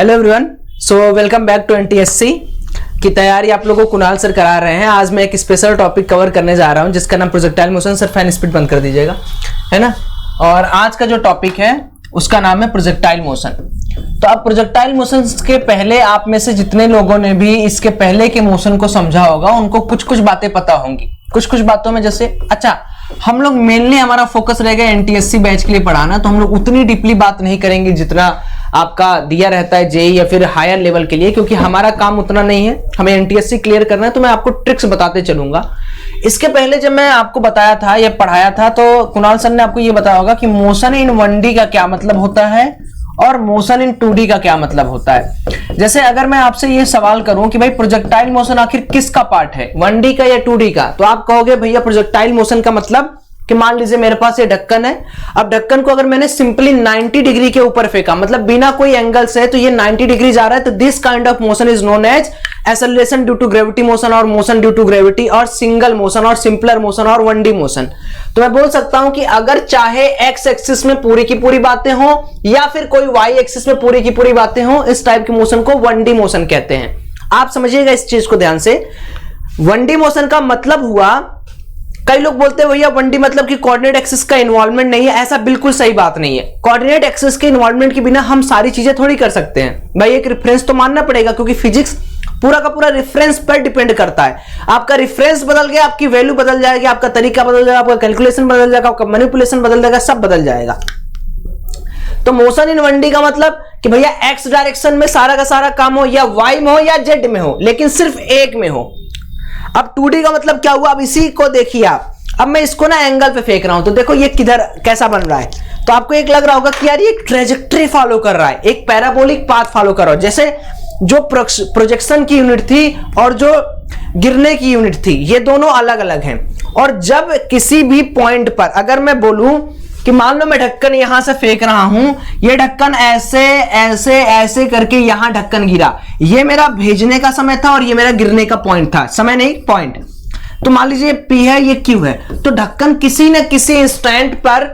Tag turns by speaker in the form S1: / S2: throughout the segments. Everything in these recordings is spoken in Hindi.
S1: Hello everyone, so welcome back to NTSC की तैयारी आप लोगों को कुणाल सर करा रहे हैं। आज मैं एक स्पेशल टॉपिक कवर करने जा रहा हूं जिसका नाम projectile motion. Sir fan speed बंद कर दीजिएगा, है ना। और आज का जो टॉपिक है उसका नाम है प्रोजेक्टाइल मोशन। तो अब प्रोजेक्टाइल मोशन के पहले आप में से जितने लोगों ने भी इसके पहले के मोशन को समझा होगा उनको कुछ कुछ बातें पता होंगी। कुछ कुछ बातों में जैसे हम लोग मेनली हमारा फोकस रहेगा एनटीएससी बैच के लिए पढ़ाना, तो हम लोग उतनी डीपली बात नहीं करेंगे जितना आपका दिया रहता है जेई या फिर हायर लेवल के लिए, क्योंकि हमारा काम उतना नहीं है, हमें एनटीएससी क्लियर करना है। तो मैं आपको ट्रिक्स बताते चलूंगा। इसके पहले जब मैं आपको बताया था या पढ़ाया था तो कुणाल सर ने आपको ये बताया होगा कि मोशन इन 1D का क्या मतलब होता है और मोशन इन 2D का क्या मतलब होता है। जैसे अगर मैं आपसे ये सवाल करूं कि भाई प्रोजेक्टाइल मोशन आखिर किसका पार्ट है, 1D का या 2D का, तो आप कहोगे भैया प्रोजेक्टाइल मोशन का मतलब कि मान लीजिए मेरे पास ये ढक्कन है। अब ढक्कन को अगर मैंने सिंपली 90 डिग्री के ऊपर फेंका, मतलब बिना कोई एंगल से, तो ये 90 डिग्री जा रहा है, तो this kind of motion is known as acceleration due to gravity motion और मोशन ड्यू टू ग्रेविटी और सिंगल मोशन और सिंपलर मोशन और 1D मोशन। तो मैं बोल सकता हूं कि अगर चाहे एक्स एक्सिस में पूरी की पूरी बातें हो या फिर कोई वाई एक्सिस में पूरी की पूरी बातें हो, इस टाइप के मोशन को 1D मोशन कहते हैं। आप समझिएगा इस चीज को ध्यान से। 1D मोशन का मतलब हुआ, कई लोग बोलते हैं भैया 1D मतलब कि कोऑर्डिनेट एक्सिस का इन्वॉल्वमेंट नहीं है। ऐसा बिल्कुल सही बात नहीं है। कोऑर्डिनेट एक्सिस के इन्वॉल्वमेंट के बिना हम सारी चीजें थोड़ी कर सकते हैं। भाई एक रेफरेंस तो मानना पड़ेगा, क्योंकि फिजिक्स पूरा का पूरा रेफरेंस पर डिपेंड करता है। आपका रेफरेंस बदल गया, आपकी वैल्यू बदल जाएगी, आपका तरीका बदल जाएगा, आपका कैलकुलेशन बदल जाएगा, आपका मैनिपुलेशन बदल जाएगा, सब बदल जाएगा। तो मोशन इन 1D का मतलब कि भैया एक्स डायरेक्शन में सारा का सारा काम हो, या वाई में हो या जेड में हो, लेकिन सिर्फ एक में हो। अब 2D का मतलब क्या हुआ, अब इसी को देखिए आप। अब मैं इसको ना एंगल पे फेंक रहा हूं, तो देखो ये किधर कैसा बन रहा है। तो आपको एक लग रहा होगा कि यार ये ट्रेजेक्ट्री फॉलो कर रहा है, एक पैराबोलिक पाथ फॉलो कर रहा है। जैसे जो प्रोजेक्शन की यूनिट थी और जो गिरने की यूनिट थी, ये दोनों अलग अलग हैं। और जब किसी भी पॉइंट पर अगर मैं बोलूं कि मान लो मैं ढक्कन यहां से फेंक रहा हूं, ये ढक्कन ऐसे ऐसे ऐसे करके यहां ढक्कन गिरा, ये मेरा भेजने का समय था और ये मेरा गिरने का पॉइंट था, समय नहीं पॉइंट। तो मान लीजिए P है, ये Q है, तो ढक्कन किसी न किसी इंस्टेंट पर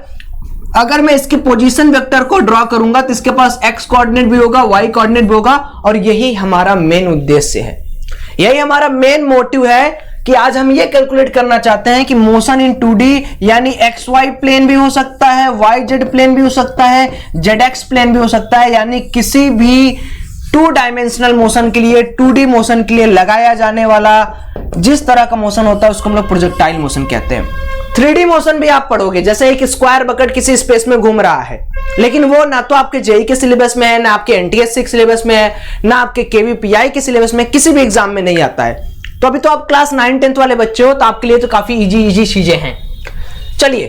S1: अगर मैं इसके पोजीशन वेक्टर को ड्रॉ करूंगा तो इसके पास x कोऑर्डिनेट भी होगा, y कोऑर्डिनेट भी होगा। और यही हमारा मेन उद्देश्य है, यही हमारा मेन मोटिव है कि आज हम ये कैलकुलेट करना चाहते हैं कि मोशन इन 2D यानी XY प्लेन भी हो सकता है, YZ प्लेन भी हो सकता है, ZX प्लेन भी हो सकता है, यानी किसी भी 2 डायमेंशनल मोशन के लिए, 2D मोशन के लिए लगाया जाने वाला जिस तरह का मोशन होता है उसको हम लोग प्रोजेक्टाइल मोशन कहते हैं। 3D मोशन भी आप पढ़ोगे, जैसे एक स्क्वायर बकेट किसी स्पेस में घूम रहा है, लेकिन वो ना तो आपके जेई के सिलेबस में है, ना आपके एनटीएससी के सिलेबस में है, ना आपके केवीपीआई के सिलेबस में, किसी भी एग्जाम में नहीं आता है। तो अभी तो आप क्लास 9-10 वाले बच्चे हो, तो आपके लिए तो काफी इजी चीजें हैं। चलिए,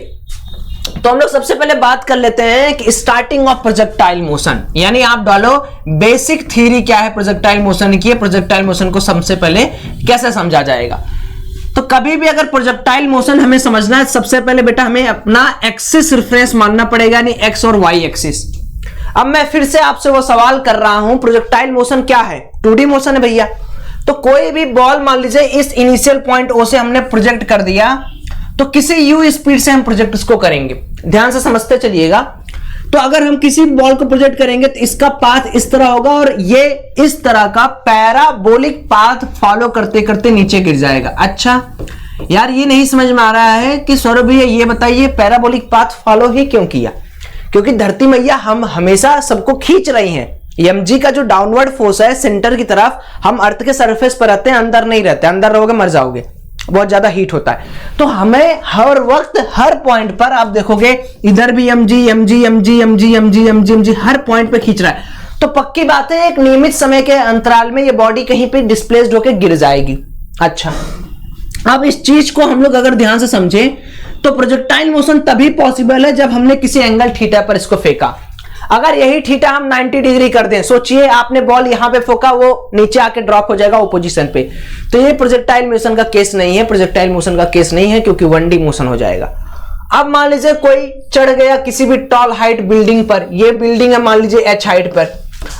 S1: तो हम लोग सबसे पहले बात कर लेते हैं कि स्टार्टिंग ऑफ प्रोजेक्टाइल मोशन, यानी आप डालो बेसिक थ्योरी क्या है प्रोजेक्टाइल मोशन की, प्रोजेक्टाइल मोशन को सबसे पहले कैसे समझा जाएगा। तो कभी भी अगर प्रोजेक्टाइल मोशन हमें समझना है, सबसे पहले बेटा हमें अपना एक्सिस रेफरेंस मानना पड़ेगा, यानी एक्स और वाई एक्सिस। अब मैं फिर से आपसे वो सवाल कर रहा हूं, प्रोजेक्टाइल मोशन क्या है? 2D मोशन है भैया। तो कोई भी बॉल मान लीजिए इस इनिशियल पॉइंट O से हमने प्रोजेक्ट कर दिया, तो किसी u स्पीड से हम प्रोजेक्ट इसको करेंगे। ध्यान से समझते चलिएगा। तो अगर हम किसी बॉल को प्रोजेक्ट करेंगे तो इसका पाथ इस तरह होगा और ये इस तरह का पैराबोलिक पाथ फॉलो करते करते नीचे गिर जाएगा। अच्छा यार, ये नहीं समझ में आ रहा है कि सौरभ भैया ये बताइए पैराबोलिक पाथ फॉलो ही क्यों किया? क्योंकि धरती मैया हम हमेशा सबको खींच रही हैं। mg का जो डाउनवर्ड फोर्स है सेंटर की तरफ, हम अर्थ के सरफेस पर रहते हैं, अंदर नहीं रहते। अंदर रहोगे मर जाओगे, बहुत ज्यादा हीट होता है। तो हमें हर वक्त हर पॉइंट पर आप देखोगे इधर भी mg हर पॉइंट पे खींच रहा है। तो पक्की बात है एक नियमित समय के अंतराल में ये बॉडी कहीं पे डिस्प्लेस्ड होकर गिर जाएगी। अच्छा, अब इस चीज को हम लोग अगर ध्यान से समझे तो प्रोजेक्टाइल मोशन तभी पॉसिबल है जब हमने किसी एंगल थीटा पर इसको फेंका। अगर यही थीटा हम 90 डिग्री कर दें, सोचिए आपने बॉल यहां पे फोका, वो नीचे आके ड्रॉप हो जाएगा पोजीशन पे, तो ये प्रोजेक्टाइल मोशन का केस नहीं है, प्रोजेक्टाइल मोशन का केस नहीं है, क्योंकि 1D मोशन हो जाएगा। अब मान लीजिए कोई चढ़ गया किसी भी टॉल हाइट बिल्डिंग पर, ये बिल्डिंग है मान लीजिए H हाइट पर।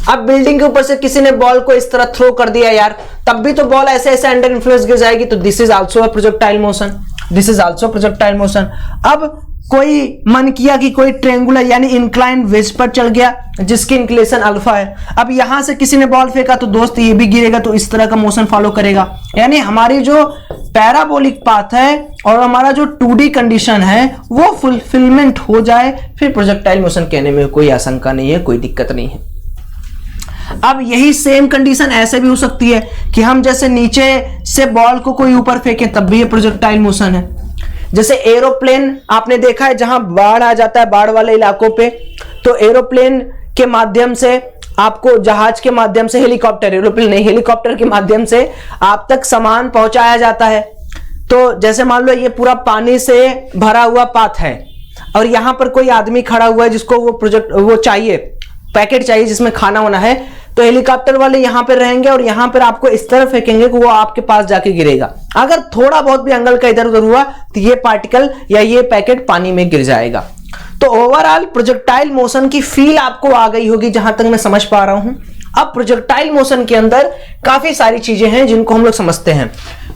S1: अब बिल्डिंग के ऊपर से किसी ने बॉल को इस तरह थ्रो कर दिया यार, तब भी तो बॉल ऐसे ऐसे अंडर इन्फ्लुएंस गिर जाएगी। तो this is also a projectile motion, this is also projectile motion. अब कोई मन किया कि कोई ट्रेंगुलर यानी इंक्लाइन वेज पर चल गया जिसकी इंक्लेशन अल्फा है। अब यहां से किसी ने बॉल फेंका तो दोस्त ये भी गिरेगा, तो इस तरह का मोशन फॉलो करेगा। यानी हमारी जो पैराबोलिक पाथ है और हमारा जो 2D कंडीशन है वो फुलफिलमेंट हो जाए, फिर प्रोजेक्टाइल मोशन कहने में कोई आशंका नहीं है, कोई दिक्कत नहीं है। अब यही सेम कंडीशन ऐसे भी हो सकती है कि हम जैसे नीचे से बॉल को कोई ऊपर फेंके तब भी ये प्रोजेक्टाइल मोशन है। जैसे एरोप्लेन आपने देखा है, जहां बाढ़ आ जाता है, बाढ़ वाले इलाकों पे, तो एरोप्लेन के माध्यम से आपको, जहाज के माध्यम से, हेलीकॉप्टर, एरोप्लेन नहीं, हेलीकॉप्टर के माध्यम से आप तक सामान पहुंचाया जाता है। तो जैसे मान लो ये पूरा पानी से भरा हुआ पाथ है और यहां पर कोई आदमी खड़ा हुआ है जिसको वो चाहिए, पैकेट चाहिए जिसमें खाना होना है, तो हेलीकॉप्टर वाले यहां पर रहेंगे और यहां पर आपको इस तरह फेंकेंगे कि वो आपके पास जाके गिरेगा। अगर थोड़ा बहुत भी एंगल का इधर उधर हुआ तो ये पार्टिकल या ये पैकेट पानी में गिर जाएगा। तो ओवरऑल प्रोजेक्टाइल मोशन की फील आपको आ गई होगी जहां तक मैं समझ पा रहा हूं। अब प्रोजेक्टाइल मोशन के अंदर काफी सारी चीजें हैं जिनको हम लोग समझते हैं।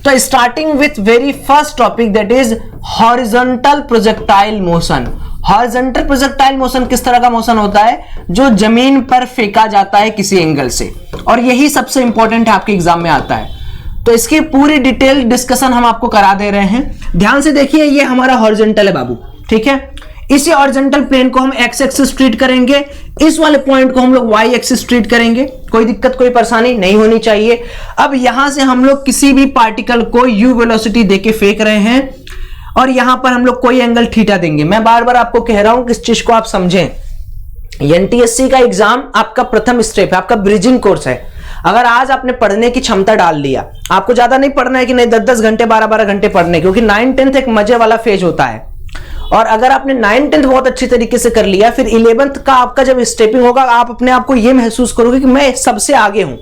S1: तो starting with very first topic, that is horizontal projectile motion. Horizontal projectile motion किस तरह का मोशन होता है? जो जमीन पर फेंका जाता है किसी एंगल से, और यही सबसे इंपॉर्टेंट है, आपके एग्जाम में आता है। तो इसकी पूरी डिटेल डिस्कशन हम आपको करा दे रहे हैं। ध्यान से देखिए, ये हमारा हॉरिजॉन्टल है बाबू, ठीक है। इसी हॉरिजॉन्टल प्लेन को हम एक्स एक्सिस ट्रीट करेंगे, इस वाले पॉइंट को हम लोग वाई एक्सिस ट्रीट करेंगे। कोई दिक्कत, कोई परेशानी नहीं होनी चाहिए। अब यहां से हम लोग किसी भी पार्टिकल को यू वेलोसिटी देके फेंक रहे हैं और यहां पर हम लोग कोई एंगल थीटा देंगे। मैं बार बार आपको कह रहा हूं कि इस चीज को आप समझें। एनटीएससी का एग्जाम आपका प्रथम स्टेप है, आपका ब्रिजिंग कोर्स है। अगर आज आपने पढ़ने की क्षमता डाल लिया, आपको ज्यादा नहीं पढ़ना है कि नहीं 10-10 घंटे 12-12 घंटे पढ़ने, क्योंकि 9th-10th एक मजे वाला फेज होता है। और अगर आपने 9th-10th बहुत अच्छी तरीके से कर लिया, फिर 11th का आपका जब स्टेपिंग होगा, आप अपने आप को यह महसूस करोगे कि मैं सबसे आगे हूं।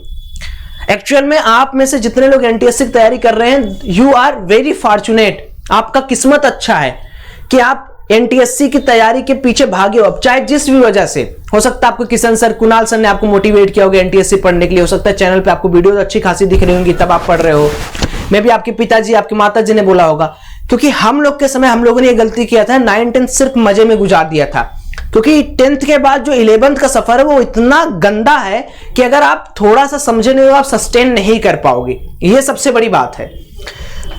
S1: एक्चुअल में आप में से जितने लोग एनटीएससी की तैयारी कर रहे हैं, यू आर वेरी फॉर्चुनेट। आपका किस्मत अच्छा है कि आप एनटीएससी की तैयारी के पीछे भागे हो। अब चाहे जिस भी वजह से, हो सकता है आपको किशन सर, कुणाल सर ने आपको मोटिवेट किया होगा एनटीएससी पढ़ने के लिए, हो सकता है चैनल पे आपको वीडियो अच्छी खासी दिख रही होंगी तब आप पढ़ रहे हो। मे भी आपके पिताजी, आपके माताजी ने बोला होगा, क्योंकि हम लोग के समय हम लोगों ने ये गलती किया था, 9th-10th सिर्फ मजे में गुजार दिया था। क्योंकि 10th के बाद जो 11th का सफर है वो इतना गंदा है कि अगर आप थोड़ा सा समझे नहीं हो, आप सस्टेन नहीं कर पाओगे। ये सबसे बड़ी बात है।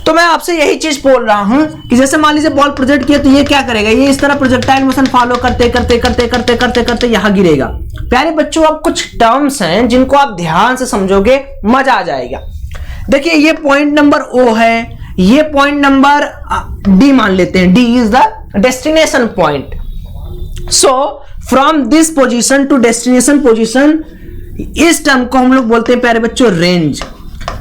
S1: तो मैं आपसे यही चीज बोल रहा हूं कि जैसे मान लीजिए बॉल प्रोजेक्ट किया, तो ये क्या करेगा? ये इस तरह प्रोजेक्टाइल मोशन फॉलो करते करते करते करते करते करते यहां गिरेगा। प्यारे बच्चों, अब कुछ टर्म्स हैं जिनको आप ध्यान से समझोगे, मजा आ जाएगा। देखिए, ये पॉइंट नंबर O है, ये पॉइंट नंबर D मान लेते हैं। D is the destination point. So from this position to destination position, इस टर्म को हम लोग बोलते हैं प्यारे बच्चों रेंज।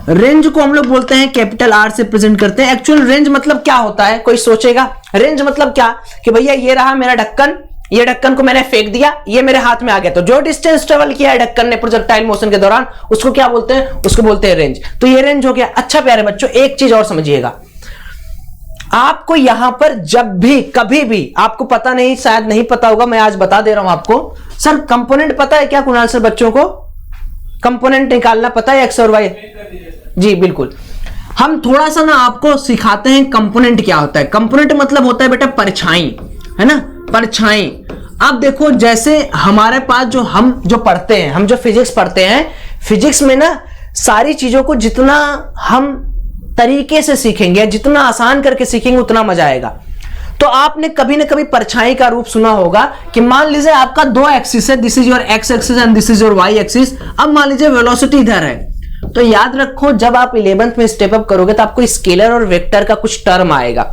S1: रेंज को हम लोग बोलते हैं कैपिटल R से प्रेजेंट करते हैं। एक्चुअल रेंज मतलब क्या होता है? कोई सोचेगा रेंज मतलब क्या, कि भैया ये रहा मेरा ढक्कन, ये ढक्कन को मैंने फेंक दिया, ये मेरे हाथ में आ गया, तो जो डिस्टेंस ट्रेवल किया है ढक्कन ने प्रोजेक्टाइल मोशन के दौरान, उसको क्या बोलते हैं? उसको बोलते हैं रेंज। तो ये रेंज हो गया। अच्छा प्यारे बच्चों, एक चीज और समझिएगा, आपको यहां पर जब भी कभी भी, आपको पता नहीं, शायद नहीं पता होगा, मैं आज बता दे रहा हूं आपको। सर कंपोनेंट पता है क्या कुणाल सर? बच्चों को कंपोनेंट निकालना पता है, एक्स और वाई? जी बिल्कुल। हम थोड़ा सा ना आपको सिखाते हैं कंपोनेंट क्या होता है। कंपोनेंट मतलब होता है बेटा परछाई, है ना, परछाई। अब देखो, जैसे हमारे पास हम जो पढ़ते हैं, हम जो फिजिक्स पढ़ते हैं, फिजिक्स में ना सारी चीजों को जितना हम तरीके से सीखेंगे, जितना आसान करके सीखेंगे, उतना मजा आएगा। तो आपने कभी ना कभी परछाई का रूप सुना होगा कि मान लीजिए आपका 2 एक्सिस है, this is your x axis and this is your y axis. अब मान लीजिए वेलोसिटी इधर है, तो याद रखो जब आप 11th में स्टेप अप करोगे तो आपको स्केलर और वेक्टर का कुछ टर्म आएगा।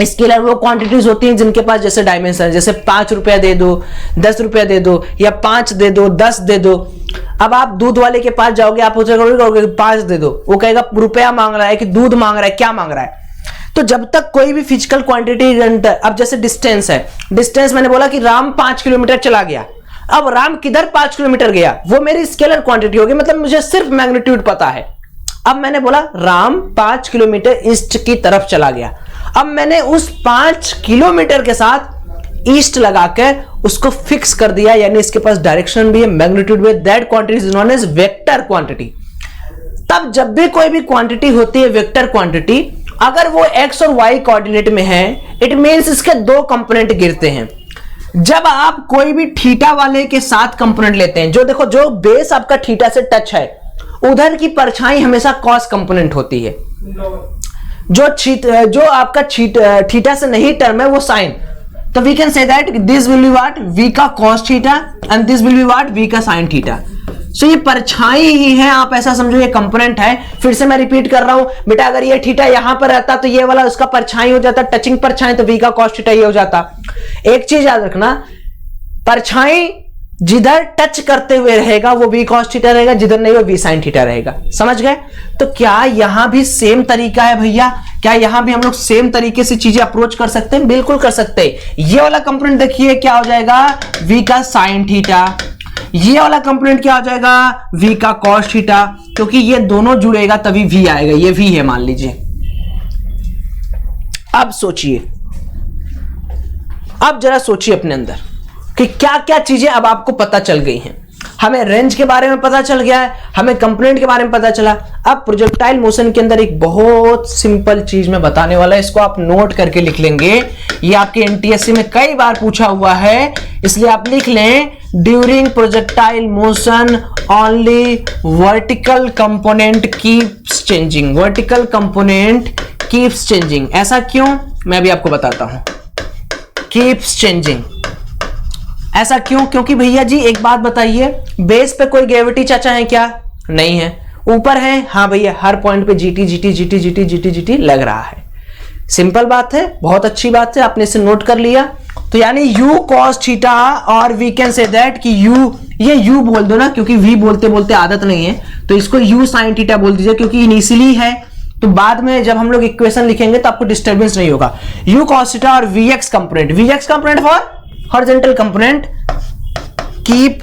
S1: स्केलर वो क्वांटिटीज होती हैं जिनके पास जैसे डायमेंशन है, जैसे 5 रुपया दे दो, 10 रुपया दे दो, या 5 दे दो, 10 दे दो। अब आप दूध वाले के पास जाओगे, आप उसे कहोगे 5 दे दो, वो कहेगा रुपया मांग रहा है कि दूध मांग रहा है, क्या मांग रहा है? तो जब तक कोई भी फिजिकल क्वांटिटी, अब जैसे डिस्टेंस है, डिस्टेंस मैंने बोला कि राम 5 किलोमीटर चला गया। अब राम किधर 5 किलोमीटर गया, वो मेरी स्केलर क्वांटिटी होगी, मतलब मुझे सिर्फ मैग्नीट्यूड पता है। अब मैंने बोला राम 5 किलोमीटर ईस्ट की तरफ चला गया। अब मैंने उस 5 किलोमीटर के साथ ईस्ट लगाकर उसको फिक्स कर दिया, यानी इसके पास डायरेक्शन भी है, मैग्नीट्यूड भी है। That quantity is known as vector quantity. तब जब भी कोई भी क्वांटिटी होती है वेक्टर क्वांटिटी, अगर वो x और y कोऑर्डिनेट में है, इट मींस इसके दो कंपोनेंट गिरते हैं। जब आप कोई भी थीटा वाले के साथ कंपोनेंट लेते हैं, जो देखो जो बेस आपका थीटा से टच है, उधर की परछाई हमेशा कॉस कंपोनेंट होती है। जो आपका थीटा से नहीं टर्म है वो साइन। तो we can say that this will be what, v का cos theta and this will be what, v का sin थीटा। सो ये परछाई ही है, आप ऐसा समझो ये कंपोनेंट है। फिर से मैं रिपीट कर रहा हूं बेटा, अगर ये थीटा यहां पर रहता तो ये वाला उसका परछाई हो जाता, टचिंग परछाई, तो v का cos थीटा ये हो जाता। एक चीज याद रखना, परछाई जिधर टच करते हुए रहेगा वो v cos थीटा रहेगा, जिधर नहीं वो v sin थीटा रहेगा। समझ गए? तो क्या यहां भी सेम तरीका है भैया? क्या यहां भी हम लोग सेम तरीके से चीजें अप्रोच कर सकते हैं? बिल्कुल कर सकते हैं। ये वाला कंपोनेंट देखिए क्या हो जाएगा, v का sin थीटा। ये वाला कंपोनेंट क्या हो जाएगा, v का cos थीटा, क्योंकि ये दोनों जुड़ेगा तभी v आएगा। ये v है मान लीजिए। अब सोचिए, अब जरा सोचिए अपने अंदर कि क्या क्या चीजें अब आपको पता चल गई हैं। हमें रेंज के बारे में पता चल गया है, हमें कंपोनेंट के बारे में पता चला। अब प्रोजेक्टाइल मोशन के अंदर एक बहुत सिंपल चीज मैं बताने वाला है, इसको आप नोट करके लिख लेंगे। ये आपके एनटीएससी में कई बार पूछा हुआ है, इसलिए आप लिख लें, during projectile motion only vertical component keeps changing. Vertical component keeps changing. ऐसा क्यों, मैं अभी आपको बताता हूं। कीप्स चेंजिंग ऐसा क्यों? क्योंकि भैया जी एक बात बताइए, बेस पे कोई ग्रेविटी चाचा है क्या? नहीं है। ऊपर है? हाँ भैया, हर पॉइंट पे GT GT GT GT GT GT लग रहा है। सिंपल बात है, बहुत अच्छी बात है, आपने इसे नोट कर लिया। तो यानी u cos थीटा, और वी कैन से दैट कि u, ये u बोल दो ना, क्योंकि v बोलते बोलते आदत नहीं है, तो इसको u sin थीटा बोल दीजिए, क्योंकि इनिशियली है, तो बाद में जब हम लोग इक्वेशन लिखेंगे तो आपको डिस्टर्बेंस नहीं होगा। u cos थीटा और vx component for horizontal component keep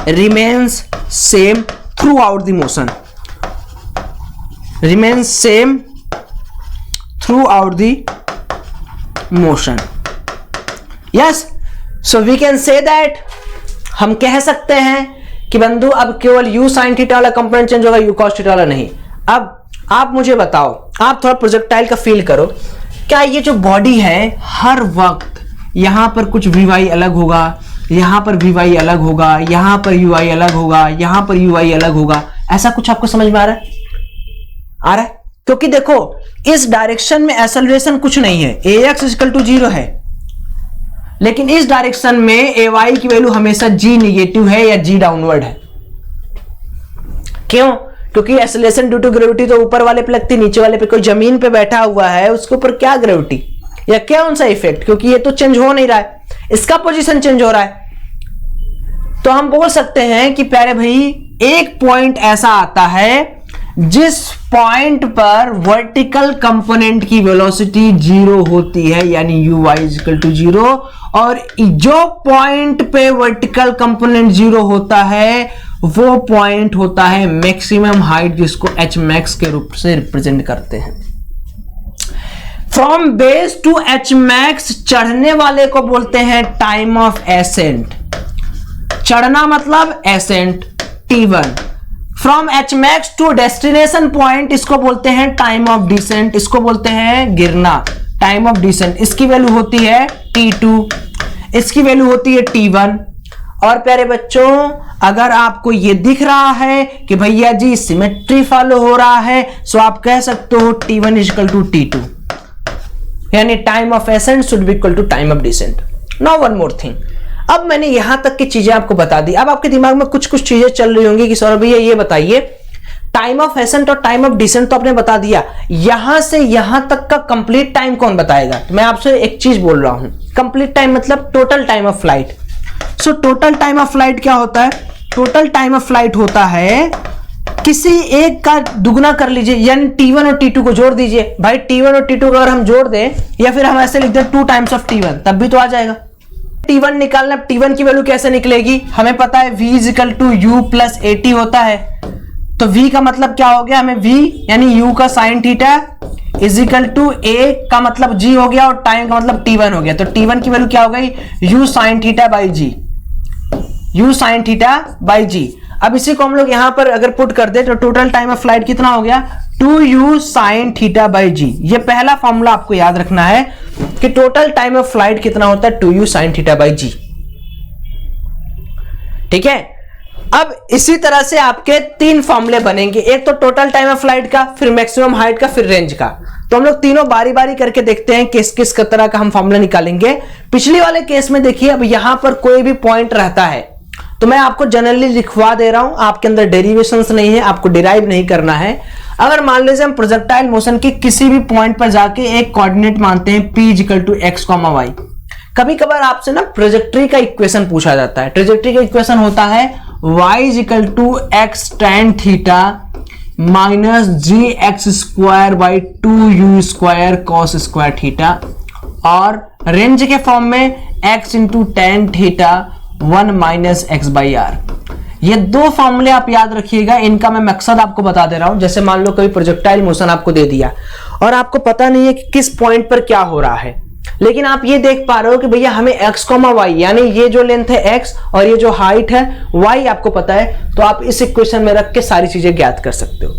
S1: remains same throughout the motion, remains same throughout the motion. Yes, so we can say that, हम कह सकते हैं कि बंधु अब केवल u sin थीटा वाला कंपोनेंट चेंज होगा, u cos थीटा वाला नहीं। अब आप मुझे बताओ, आप थोड़ा प्रोजेक्टाइल का फील करो, क्या ये जो बॉडी है हर वक्त यहां पर कुछ vy अलग होगा, यहां पर vy अलग होगा, यहां पर ui अलग होगा, यहां पर ui अलग होगा, ऐसा कुछ आपको समझ में आ रहा है? आ रहा है? क्योंकि देखो इस डायरेक्शन में एक्सेलरेशन कुछ नहीं है, ax = 0 है, लेकिन इस डायरेक्शन में ay की वैल्यू हमेशा g निगेटिव है या g डाउनवर्ड है। क्यों? क्योंकि एक्सेलरेशन ड्यू टू ग्रेविटी तो ऊपर वाले पे लगती, नीचे वाले पे कोई जमीन पे बैठा हुआ है उसके ऊपर क्या ग्रेविटी या क्या उनसा इफेक्ट, क्योंकि ये तो चेंज हो नहीं रहा है, इसका पोजीशन चेंज हो रहा है। तो हम बोल सकते हैं कि प्यारे भाई एक पॉइंट ऐसा आता है जिस पॉइंट पर वर्टिकल कंपोनेंट की वेलोसिटी 0 होती है, यानी uy = 0, और जो पॉइंट पे वर्टिकल कंपोनेंट 0 होता है वो पॉइंट होता है मैक्सिमम हाइट, जिसको hmax के रूप से रिप्रेजेंट करते हैं। फ्रॉम बेस टू hmax चढ़ने वाले को बोलते हैं टाइम ऑफ एसेंट। चढ़ना मतलब ascent t1। From hmax to destination point इसको बोलते हैं टाइम ऑफ डिसेंट, इसको बोलते हैं गिरना, टाइम ऑफ डिसेंट। इसकी वैल्यू होती है t2, इसकी वैल्यू होती है t1। और प्यारे बच्चों अगर आपको ये दिख रहा है कि भैया जी सिमेट्री फॉलो हो रहा है, सो आप कह सकते हो t1 = t2, यानी time of ascent should be equal to time of descent. Now one more thing, अब मैंने यहां तक की चीजें आपको बता दी, अब आपके दिमाग में कुछ कुछ चीजें चल रही होंगी कि सौरभ भैया ये बताइए, टाइम ऑफ एसेंट और टाइम ऑफ डिसेंट तो आपने बता दिया, यहां से यहां तक का कंप्लीट टाइम कौन बताएगा? तो मैं आपसे एक चीज बोल रहा हूं, कंप्लीट टाइम मतलब total time of flight. So total time of flight क्या होता है? टोटल टाइम ऑफ फ्लाइट होता है किसी एक का दुगना कर लीजिए, यानी t1 और t2 को जोड़ दीजिए। भाई t1 और t2 को अगर हम जोड़ दें, या फिर हम ऐसे लिख दें 2 टाइम्स ऑफ t1, तब भी तो आ जाएगा। t1 निकालना, t1 की वैल्यू कैसे निकलेगी? हमें पता है v = u + at होता है, तो v का मतलब क्या हो गया? हमें v यानी u का sin थीटा = a का मतलब g हो गया, और टाइम का मतलब t1 हो गया। तो t1 की वैल्यू क्या हो गई? u sin theta / g, u sin theta / g। अब इसी को हम लोग यहां पर अगर पुट कर दे तो टोटल टाइम ऑफ फ्लाइट कितना हो गया 2u sin थीटा बाई जी। ये पहला फॉर्मूला आपको याद रखना है कि टोटल टाइम ऑफ फ्लाइट कितना होता है 2u sin theta by g. ठीक है, अब इसी तरह से आपके 3 फॉर्मूले बनेंगे, एक तो टोटल टाइम ऑफ फ्लाइट का, फिर मैक्सिमम हाइट का, फिर रेंज का। तो हम लोग तीनों बारी बारी करके देखते हैं किस किस तरह का हम फॉर्मूला निकालेंगे। पिछली वाले केस में देखिए, अब यहां पर कोई भी पॉइंट रहता है तो मैं आपको जनरली लिखवा दे रहा हूं, आपके अंदर डेरिवेशंस नहीं है, आपको डिराइव नहीं करना है। अगर मान लीजिए हम प्रोजेक्टाइल मोशन के किसी भी पॉइंट पर जाके एक कोऑर्डिनेट मानते हैं p equal to x, y। कभी कभार आपसे ना ट्रेजेक्टरी का इक्वेशन पूछा जाता है। ट्रेजेक्टरी का इक्वेशन होता है y इक्वल to x tan theta minus g x square by 2u square cos square theta, और रेंज के फॉर्म में x into tan theta 1 minus x by R. ये 2 फॉर्मूले आप याद रखिएगा, इनका मैं मकसद आपको बता दे रहा हूं। जैसे मान लो कभी प्रोजेक्टाइल मोशन आपको दे दिया और आपको पता नहीं है कि किस पॉइंट पर क्या हो रहा है, लेकिन आप ये देख पा रहे हो कि भैया हमें x, y यानी ये जो लेंथ है x और ये जो हाइट है y आपको पता है, तो आप इस इक्वेशन में रख के सारी चीजें ज्ञात कर सकते हो।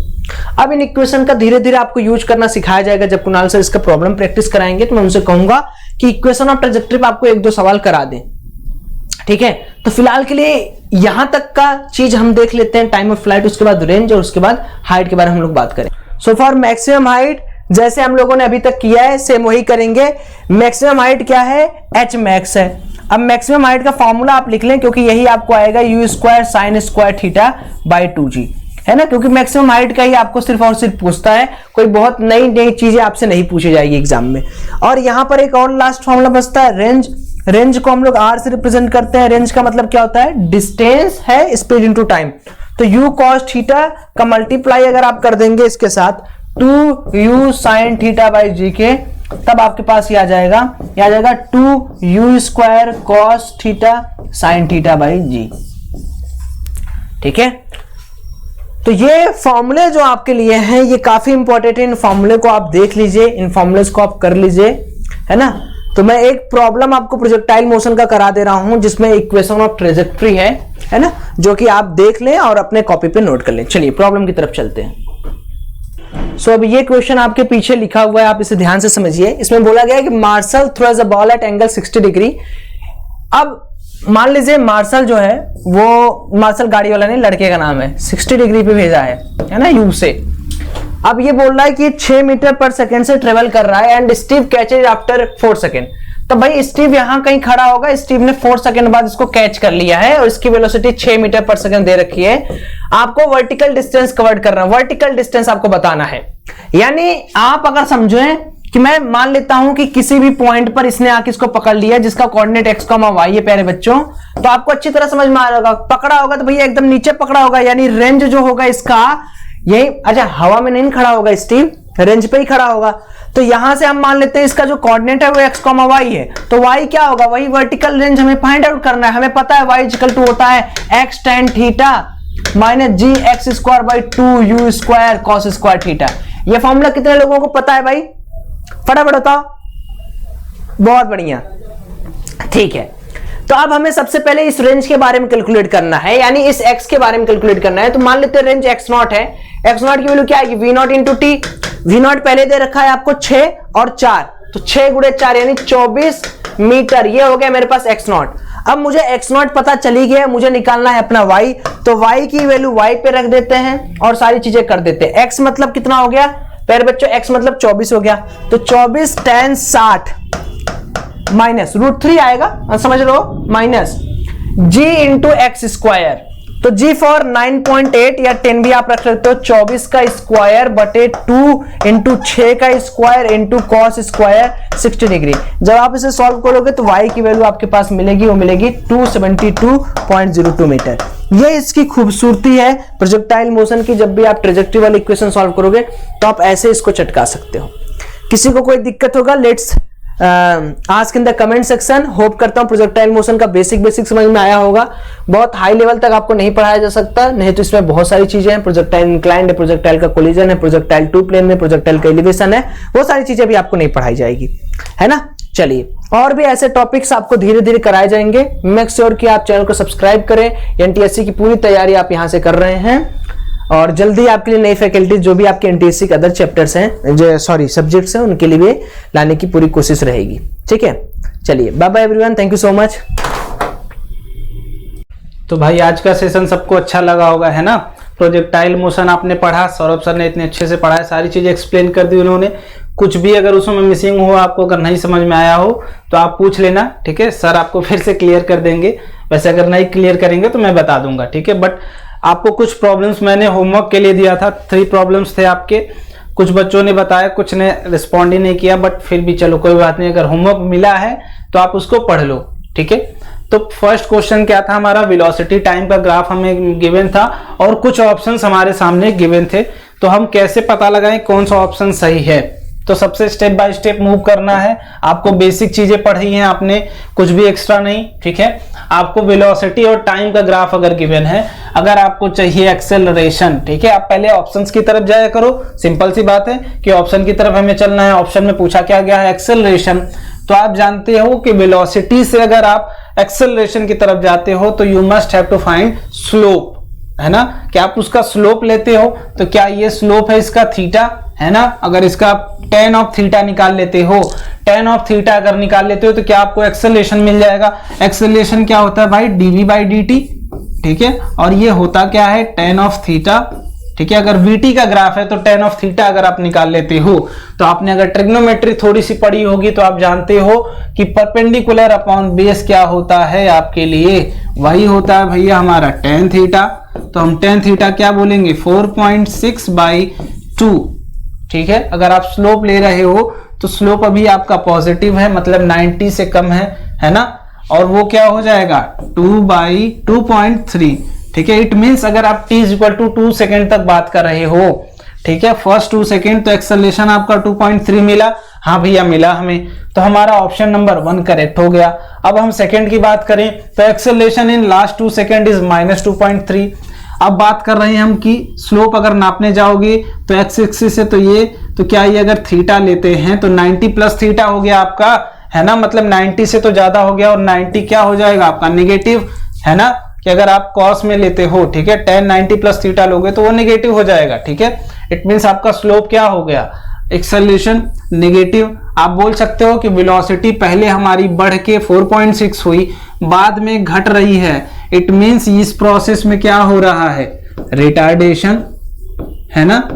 S1: अब इन इक्वेशन का धीरे धीरे आपको यूज करना सिखाया जाएगा। जब कुणाल सर इसका प्रॉब्लम प्रैक्टिस कराएंगे तो मैं उनसे कहूंगा कि इक्वेशन ऑफ ट्रेजेक्टरी पे आपको 1-2 सवाल करा दें। ठीक है, तो फिलहाल के लिए यहां तक का चीज हम देख लेते हैं, टाइम ऑफ फ्लाइट, उसके बाद रेंज और उसके बाद हाइट के बारे में हम लोग बात करें। सो फॉर मैक्सिमम हाइट जैसे हम लोगों ने अभी तक किया है सेम वही करेंगे। मैक्सिमम हाइट क्या है, h मैक्स है। अब मैक्सिमम हाइट का फॉर्मूला आप लिख लें, क्योंकि यही आपको आएगा u square sine square theta by 2g, है ना, क्योंकि मैक्सिमम हाइट का ही आपको सिर्फ और सिर्फ पूछता है, कोई बहुत नई नई चीजें आपसे नहीं पूछी जाएगी एग्जाम में। और यहां पर एक और लास्ट फॉर्मूला बचता है रेंज। रेंज को हम लोग r से रिप्रेजेंट करते हैं। रेंज का मतलब क्या होता है, डिस्टेंस है स्पीड इनटू टाइम। तो u cos थीटा का मल्टीप्लाई अगर आप कर देंगे इसके साथ 2u sin थीटा बाई जी के, तब आपके पास ये आ जाएगा 2u square cos theta sin theta by g. ठीक है, तो ये फॉर्मूले जो आपके लिए हैं ये काफी इंपॉर्टेंट है। इन फॉर्मूले को आप देख लीजिए, इन फॉर्मूलेस को आप कर लीजिए, है ना। तो मैं एक प्रॉब्लम आपको प्रोजेक्टाइल मोशन का करा दे रहा हूं जिसमें इक्वेशन ऑफ ट्रेजेक्टरी है ना, जो कि आप देख लें और अपने कॉपी पे नोट कर लें। चलिए प्रॉब्लम की तरफ चलते हैं। सो अब ये क्वेश्चन आपके पीछे लिखा हुआ है, आप इसे ध्यान से समझिए। इसमें बोला गया है कि Marshall throws a ball at angle 60 degree. अब मान लीजिए मार्शल जो है वो, मार्शल गाड़ी वाला नहीं, लड़के का नाम है, 60 डिग्री पे भेजा है ना, यू से। अब ये बोल रहा है कि 6 मीटर पर सेकेंड से ट्रेवल कर रहा है and Steve catches after 4 second. तो भाई स्टीव यहां कहीं खड़ा होगा, स्टीव ने 4 सेकेंड बाद इसको कैच कर लिया है और इसकी वेलोसिटी 6 मीटर पर सेकेंड दे रखी है। आपको वर्टिकल डिस्टेंस कवर करना, वर्टिकल डिस्टेंस आपको बताना है। यानी आप अगर समझे कि मैं मान लेता हूं कि किसी भी पॉइंट पर इसने आके इसको पकड़ लिया जिसका कोऑर्डिनेट x, y है प्यारे बच्चों, तो आपको अच्छी तरह समझ में आ जाएगा। पकड़ा होगा तो भैया एकदम नीचे पकड़ा होगा, यानी रेंज जो होगा इसका यही, अच्छा हवा में नहीं खड़ा होगा स्टीव, रेंज पे ही खड़ा होगा। तो यहां से हम मान लेते हैं इसका जो कोऑर्डिनेट है वो x, y है, तो y क्या होगा, वही वर्टिकल रेंज हमें फाइंड आउट करना है। हमें पता है y इक्वल टू होता है x tan theta minus g x square by 2u square cos square theta. ये फॉर्मूला कितने लोगों को पता है भाई, फटाफट बताओ। बहुत बढ़िया, ठीक है। तो अब हमें सबसे पहले इस रेंज के बारे में कैलकुलेट करना है, यानी इस x के बारे में कैलकुलेट करना है। तो मान लेते हैं रेंज x0 है, x0 की वैल्यू क्या आएगी, v0 इंटू टी। v0 पहले दे रखा है आपको 6 और 4, तो 6 गुणे 4 यानी 24 मीटर, ये हो गया मेरे पास x0। अब मुझे x0 पता चली गया, मुझे निकालना है अपना y, तो y की वैल्यू y पे रख देते हैं और सारी चीजें कर देते हैं। x मतलब कितना हो गया प्यारे बच्चों, x मतलब 24 हो गया, तो 24 tan 60 माइनस √3 आएगा, समझ लो, minus g into x square. तो g फॉर 9.8 या 10 भी आप रख सकते हो, 24 का स्क्वायर बटे 2 इंटू 6 का square into cos square 60 degree. जब आप इसे सॉल्व करोगे तो y की वैल्यू आपके पास मिलेगी, वो मिलेगी 272.02 मीटर। ये इसकी खूबसूरती है प्रोजेक्टाइल मोशन की। जब भी आप ट्रेजेक्टरी वाली इक्वेशन सॉल्व करोगे तो आप ऐसे इसको चटका सकते हो। किसी को कोई दिक्कत होगा, let's ask in the comment section. Hope करता हूं प्रोजेक्टाइल मोशन का बेसिक समझ में आया होगा। बहुत हाई लेवल तक आपको नहीं पढ़ाया जा सकता, नहीं तो इसमें बहुत सारी चीजें हैं। प्रोजेक्टाइल इंक्लाइंड है, प्रोजेक्टाइल का कोलिजन है, प्रोजेक्टाइल टू प्लेन में, प्रोजेक्टाइल का एलिवेशन है, वो सारी चीजें भी आपको नहीं पढ़ाई जाएगी, है ना। चलिए, और भी ऐसे टॉपिक्स आपको धीरे धीरे कराए जाएंगे। मेक श्योर कि आप चैनल को सब्सक्राइब करें। एनटीएससी की पूरी तैयारी आप यहां से कर रहे हैं और जल्दी आपके लिए नई फैकल्टी जो भी आपके एनटीएससी के अदर चैप्टर्स हैं, जो सब्जेक्ट्स हैं, उनके लिए लाने की पूरी कोशिश रहेगी। ठीक है, चलिए bye bye everyone, thank you so much.
S2: तो भाई आज का सेशन सबको अच्छा लगा होगा, है ना। प्रोजेक्टाइल मोशन आपने पढ़ा, सौरभ सर ने इतने अच्छे से पढ़ाया, सारी चीजें एक्सप्लेन कर दी उन्होंने। कुछ भी अगर उसमें मिसिंग हो, आपको अगर नहीं समझ में आया हो तो आप पूछ लेना, ठीक है, सर आपको फिर से क्लियर कर देंगे। वैसे अगर नहीं क्लियर करेंगे तो मैं बता दूंगा, ठीक है। बट आपको कुछ प्रॉब्लम्स मैंने होमवर्क के लिए दिया था, 3 प्रॉब्लम्स थे आपके। कुछ बच्चों ने बताया, कुछ ने रिस्पॉन्ड ही नहीं किया, बट फिर भी चलो कोई बात नहीं, अगर होमवर्क मिला है तो आप उसको पढ़ लो, ठीक है। तो फर्स्ट क्वेश्चन क्या था हमारा, वेलोसिटी टाइम का ग्राफ हमें गिवन था और कुछ ऑप्शंस हमारे सामने गिवन थे। तो हम कैसे पता लगाएं कौन सा ऑप्शन सही है। तो सबसे स्टेप बाय स्टेप मूव करना है। आपको बेसिक चीजें पढ़ी हैं आपने, कुछ भी एक्स्ट्रा नहीं, ठीक है। आपको वेलोसिटी और टाइम का ग्राफ अगर गिवन है, अगर आपको चाहिए एक्सेलरेशन, ठीक है, आप पहले ऑप्शंस की तरफ जाया करो। सिंपल सी बात है कि ऑप्शन की तरफ हमें चलना है। ऑप्शन में पूछा क्या गया है, एक्सेलरेशन। तो आप जानते हो कि वेलोसिटी से अगर आप एक्सेलरेशन की तरफ जाते हो तो you must have to find slope, है ना। क्या आप उसका स्लोप लेते हो, तो क्या ये स्लोप है इसका थीटा, है ना। अगर इसका tan ऑफ थीटा निकाल लेते हो, tan ऑफ थीटा अगर निकाल लेते हो तो क्या आपको एक्सेलरेशन मिल जाएगा। एक्सेलरेशन क्या होता है भाई, dv/dt, ठीक है। और ये होता क्या है, tan ऑफ थीटा, ठीक है। अगर vt का ग्राफ है तो tan ऑफ थीटा अगर आप निकाल लेते हो तो आपने अगर ट्रिग्नोमेट्री थोड़ी सी पढ़ी होगी तो आप जानते हो कि परपेंडिकुलर अपॉन बेस क्या होता है आपके लिए, वही होता है भैया हमारा tan थीटा। तो हम tan थीटा क्या बोलेंगे, 4.6/2, ठीक है। अगर आप स्लोप ले रहे हो तो स्लोप अभी आपका पॉजिटिव है, मतलब 90 से कम है ना। और वो क्या हो जाएगा, 2/2.3, ठीक है। इट मींस अगर आप t = 2 सेकेंड तक बात कर रहे हो, ठीक है, फर्स्ट 2 सेकेंड, तो एक्सेलरेशन आपका 2.3 मिला। हाँ भैया मिला हमें, तो हमारा ऑप्शन नंबर 1 करेक्ट हो गया। अब हम सेकेंड की बात करें तो acceleration in last 2 second is -2.3। अब बात कर रहे हैं हम कि स्लोप अगर नापने जाओगे तो एक्स एक्सिस से, तो ये, तो क्या ये अगर थीटा लेते हैं तो 90 प्लस थीटा हो गया आपका, है ना। मतलब 90 से तो ज्यादा हो गया, और 90 क्या हो जाएगा आपका, नेगेटिव, है ना। कि अगर आप कॉस में लेते हो, ठीक है, tan 90 प्लस थीटा लोगे तो वो नेगेटिव हो जाएगा, ठीक है। इट मींस आपका स्लोप क्या हो गया, एक्सेलरेशन नेगेटिव। आप बोल सकते हो कि वेलोसिटी पहले हमारी बढ़ के 4.6 हुई, बाद में घट रही है। इट मींस इस प्रोसेस में क्या हो रहा है, रिटार्डेशन, है ना।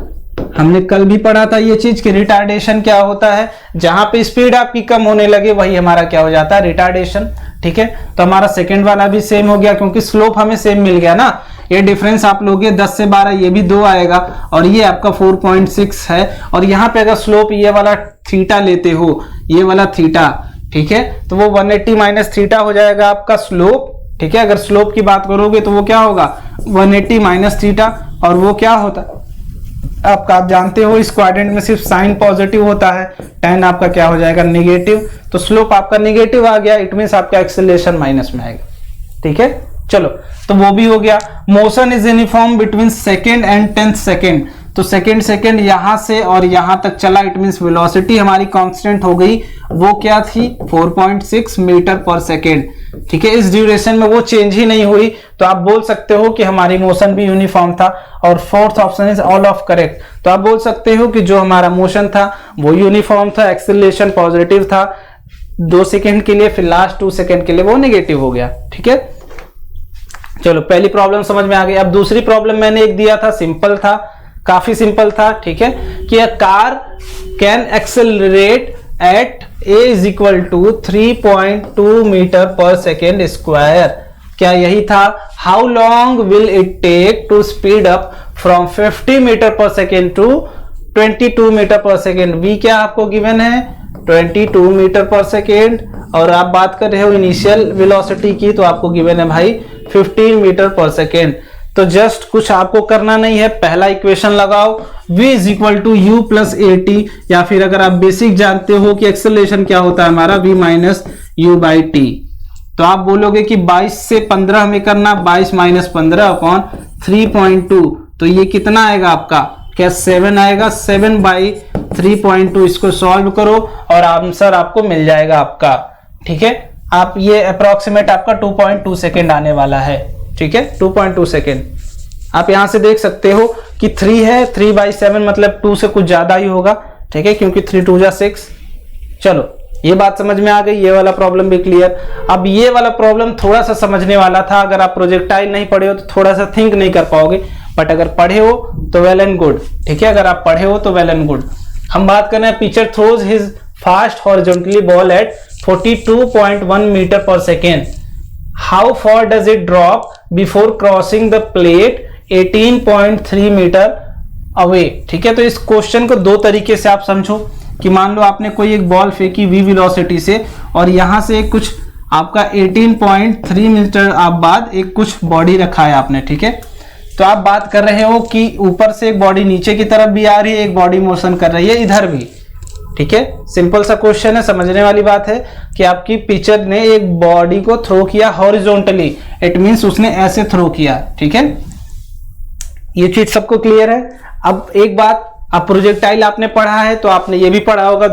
S2: हमने कल भी पढ़ा था ये चीज कि रिटार्डेशन क्या होता है, जहां पे स्पीड आपकी कम होने लगे वही हमारा क्या हो जाता है, रिटार्डेशन, ठीक है। तो हमारा सेकंड वाला भी सेम हो गया, क्योंकि स्लोप हमें सेम मिल गया ना। ये डिफरेंस आप लोगे 10 से 12, ये भी 2 आएगा, और ये आपका 4.6 है। और यहाँ पे अगर स्लोप ये वाला थीटा लेते हो, ये वाला थीटा, ठीक है, तो वो 180 माइनस थीटा हो जाएगा आपका स्लोप, ठीक है। अगर स्लोप की बात करोगे तो वो क्या होगा, 180 माइनस थीटा, और वो क्या होता आपका, आप जानते हो इस क्वाड्रेंट में सिर्फ साइन पॉजिटिव होता है, tan आपका क्या हो जाएगा, नेगेटिव। तो स्लोप आपका नेगेटिव आ गया, इट मींस आपका एक्सेलरेशन माइनस में आएगा, ठीक है। चलो, तो वो भी हो गया। Motion is uniform between second and 10th second. तो सेकेंड यहां से और यहां तक चला, इट मींस वेलोसिटी हमारी कांस्टेंट हो गई। वो क्या थी, 4.6 मीटर पर सेकेंड, ठीक है। इस ड्यूरेशन में वो चेंज ही नहीं हुई, तो आप बोल सकते हो कि हमारी मोशन भी यूनिफॉर्म था। और fourth option is all of correct. तो आप बोल सकते हो कि जो हमारा मोशन था वो यूनिफॉर्म था, एक्सेलरेशन पॉजिटिव था 2 सेकेंड के लिए, फिर लास्ट 2 सेकेंड के लिए वो नेगेटिव हो गया, ठीक है। चलो, पहली प्रॉब्लम समझ में आ गई। अब दूसरी प्रॉब्लम मैंने एक दिया था, सिंपल था, काफी सिंपल था, ठीक है, कि a car can accelerate at a = 3.2 metre per second square. क्या यही था, how long will it take to speed up from 50 metre per second to 22 metre per second. v क्या आपको गिवन है, 22 मीटर पर सेकेंड, और आप बात कर रहे हो इनिशियल वेलोसिटी की, तो आपको गिवन है भाई 15 मीटर पर सेकेंड। तो जस्ट कुछ आपको करना नहीं है, पहला इक्वेशन लगाओ, v = u + at, या फिर अगर आप बेसिक जानते हो कि एक्सेलरेशन क्या होता है हमारा, v - u/t। तो आप बोलोगे कि 22 से 15 हमें करना, 22 - 15 अपॉन 3.2, तो ये कितना आएगा आपका, क्या 7 आएगा, 7/4 3.2 इसको सॉल्व करो और आंसर आपको मिल जाएगा आपका। ठीक है, आप ये अप्रोक्सीमेट आपका 2.2 सेकेंड आने वाला है। ठीक है, 2.2 सेकेंड। आप यहां से देख सकते हो कि 3 है, 3/7 मतलब 2 से कुछ ज्यादा ही होगा। ठीक है, क्योंकि 3 2 जा 6। चलो ये बात समझ में आ गई, ये वाला प्रॉब्लम भी क्लियर। अब ये वाला प्रॉब्लम थोड़ा सा समझने वाला था, अगर आप प्रोजेक्टाइल नहीं पढ़े हो तो थोड़ा सा थिंक नहीं कर पाओगे, बट अगर पढ़े हो तो वेल एंड गुड। ठीक है, अगर आप पढ़े हो तो वेल एंड गुड। हम बात कर रहे हैं pitcher throws his fast horizontally ball at 42.1 metre per second. How far does it drop before crossing the plate 18.3 metres away. ठीक है, तो इस क्वेश्चन को दो तरीके से आप समझो कि मान लो आपने कोई एक बॉल फेंकी v वेलोसिटी से और यहां से कुछ आपका 18.3 मीटर आप बाद एक कुछ बॉडी रखा है आपने। ठीक है, तो आप बात कर रहे हो कि ऊपर से एक बॉडी नीचे की तरफ भी आ रही है, एक बॉडी मोशन कर रही है इधर भी। ठीक है, सिंपल सा क्वेश्चन है, समझने वाली बात है कि आपकी पिचर ने एक बॉडी को थ्रो किया हॉरिजॉन्टली, इट मींस उसने ऐसे थ्रो किया। ठीक है, ये चीज सबको क्लियर है। अब एक बात, अब प्रोजेक्टाइल आपने पढ़ा है तो आपने ये भी पढ़ा होगा,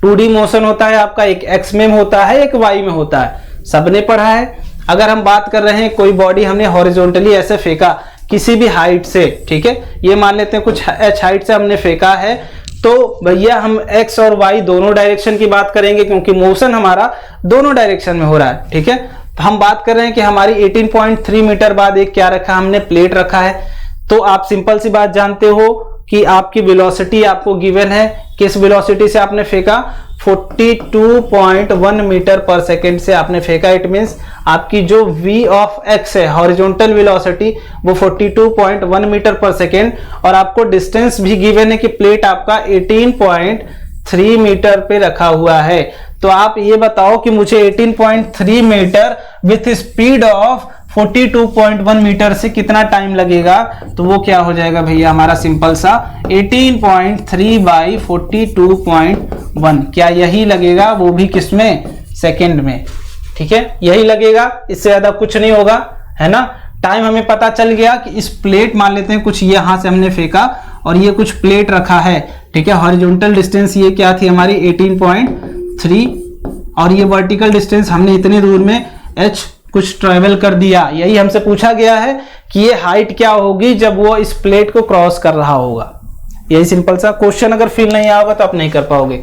S2: 2D मोशन होता है आपका, एक x में होता है, एक y में होता है, सबने पढ़ा है। अगर हम बात कर रहे हैं कोई बॉडी हमने हॉरिजॉन्टली ऐसे फेंका किसी भी हाइट से, ठीक है, ये मान लेते हैं कुछ h हाइट से हमने फेंका है, तो भैया हम x और y दोनों डायरेक्शन की बात करेंगे क्योंकि मोशन हमारा दोनों डायरेक्शन में हो रहा है। ठीक है, तो हम बात कर रहे हैं कि हमारी 18.3 मीटर बाद एक क्या रखा, हमने प्लेट रखा है। तो आप सिंपल सी बात जानते हो कि आपकी वेलोसिटी आपको गिवन है, किस वेलोसिटी से आपने फेंका, 42.1 मीटर पर सेकेंड से आपने फेंका। इट मींस आपकी जो v ऑफ x है हॉरिजॉन्टल वेलोसिटी वो 42.1 मीटर पर सेकेंड, और आपको डिस्टेंस भी गिवन है कि प्लेट आपका 18.3 मीटर पे रखा हुआ है। तो आप ये बताओ कि मुझे 18.3 metre with speed of 42.1 metre से कितना टाइम लगेगा, तो वो क्या हो जाएगा भैया हमारा सिंपल सा 18.3 बाई 42.1, क्या यही लगेगा, वो भी किसमें, सेकेंड में। ठीक है, यही लगेगा, इससे ज्यादा कुछ नहीं होगा, है ना। टाइम हमें पता चल गया कि इस प्लेट, मान लेते हैं कुछ यहां से हमने फेंका और ये कुछ प्लेट रखा है। ठीक है, हॉरिजॉन्टल डिस्टेंस ये क्या थी हमारी 18.3, और ये वर्टिकल डिस्टेंस हमने इतने दूर में h कुछ ट्रेवल कर दिया। यही हमसे पूछा गया है कि ये हाइट क्या होगी जब वो इस प्लेट को क्रॉस कर रहा होगा। यही सिंपल सा क्वेश्चन, अगर फील नहीं आएगा तो आप नहीं कर पाओगे।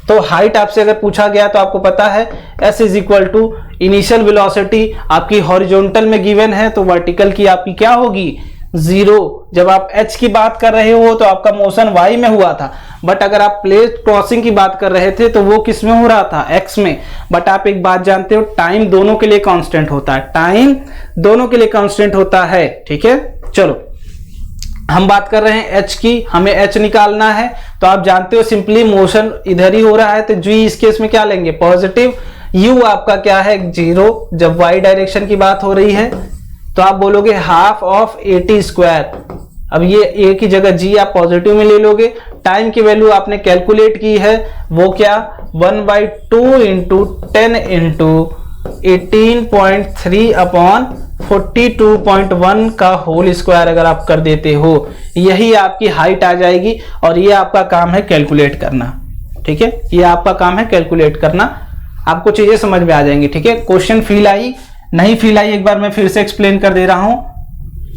S2: तो हाइट आपसे अगर पूछा गया तो आपको पता है s is equal to initial velocity आपकी हॉरिजॉन्टल में गिवन है, तो वर्टिकल की आपकी क्या होगी, 0। जब आप h की बात कर रहे हो तो आपका मोशन y में हुआ था, बट अगर आप प्लेट क्रॉसिंग की बात कर रहे थे तो वो किस में हो रहा था, x में। बट आप एक बात जानते हो, टाइम दोनों के लिए कांस्टेंट होता है, टाइम दोनों के लिए कांस्टेंट होता है। ठीक है, चलो हम बात कर रहे हैं h की, हमें h निकालना है, तो आप जानते हो सिंपली मोशन इधर ही हो रहा है, तो g इस केस में क्या लेंगे, पॉजिटिव। u आपका क्या है, 0। जब y डायरेक्शन की बात हो रही है तो आप बोलोगे हाफ ऑफ 80 स्क्वायर। अब ये a की जगह g आप पॉजिटिव में ले लोगे। टाइम की वैल्यू आपने कैलकुलेट की है, वो क्या, 1/2 इंटू 10 इंटू 18.3 अपॉन 42.1 का होल स्क्वायर अगर आप कर देते हो, यही आपकी हाइट आ जाएगी। और ये आपका काम है कैलकुलेट करना। ठीक है, ये आपका काम है कैलकुलेट करना, आपको चीजें समझ में आ जाएंगी। ठीक है, क्वेश्चन फील आई, नहीं फील आई, एक बार मैं फिर से एक्सप्लेन कर दे रहा हूं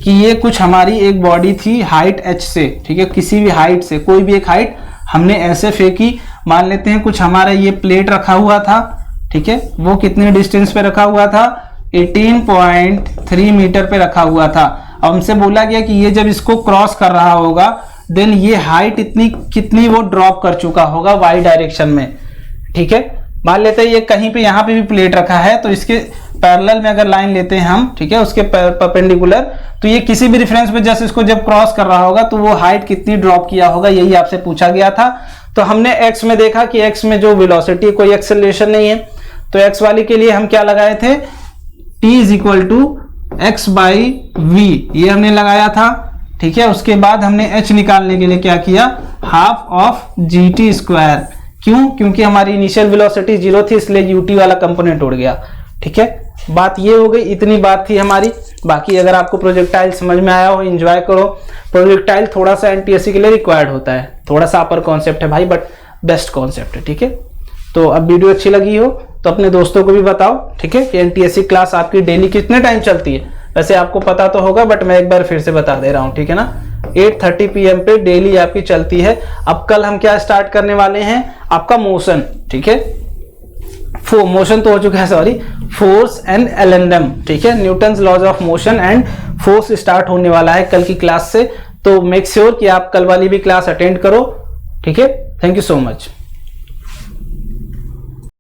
S2: कि ये कुछ हमारी एक बॉडी थी हाइट h से। ठीक है, किसी भी हाइट से, कोई भी एक हाइट हमने ऐसे फेंकी, मान लेते हैं कुछ हमारा ये प्लेट रखा हुआ था। ठीक है, वो कितने डिस्टेंस पे रखा हुआ था, 18.3 मीटर पे रखा हुआ था। अब हमसे बोला गया कि ये जब इसको क्रॉस कर रहा होगा देन ये हाइट इतनी कितनी वो ड्रॉप कर चुका होगा y डायरेक्शन में। ठीक है, मान लेते हैं ये कहीं पे यहाँ पे भी प्लेट रखा है, तो इसके पैरेलल में अगर लाइन लेते हैं हम, ठीक है, उसके परपेंडिकुलर, तो ये किसी भी रेफरेंस पे जैसे इसको जब क्रॉस कर रहा होगा तो वो हाइट कितनी ड्रॉप किया होगा, यही आपसे पूछा गया था। तो हमने x में देखा कि x में जो वेलोसिटी कोई एक्सेलरेशन नहीं है, तो x वाली के लिए हम क्या लगाए थे, t is equal to x by v, ये हमने लगाया था। ठीक है, उसके बाद हमने h निकालने के लिए क्या किया, हाफ ऑफ gt स्क्वायर। क्यों, क्योंकि हमारी इनिशियल वेलोसिटी 0 थी, इसलिए ut वाला कंपोनेंट उड़ गया। ठीक है, बात ये हो गई, इतनी बात थी हमारी। बाकी अगर आपको प्रोजेक्टाइल समझ में आया हो, एंजॉय करो। प्रोजेक्टाइल थोड़ा सा एनटीएससी के लिए रिक्वायर्ड होता है, थोड़ा सा अपर कॉन्सेप्ट है भाई, बट बेस्ट कॉन्सेप्ट है, ठीक है। तो अब वीडियो अच्छी लगी हो तो अपने दोस्तों को भी बताओ, ठीक है, कि एनटीएससी क्लास आपकी डेली कितने टाइम चलती है। वैसे आपको पता तो होगा, बट मैं एक बार फिर से बता दे रहा हूँ, ठीक है ना। 8:30 PM पे डेली आपकी चलती है। अब कल हम क्या स्टार्ट करने वाले हैं, आपका मोशन, ठीक है, मोशन तो हो चुका है, सॉरी, फोर्स एंड एलेंडम, ठीक है, Newton's laws of motion and force start होने वाला है कल की क्लास से। तो मेक श्योर कि आप कल वाली भी क्लास अटेंड करो, ठीक है। Thank you so much.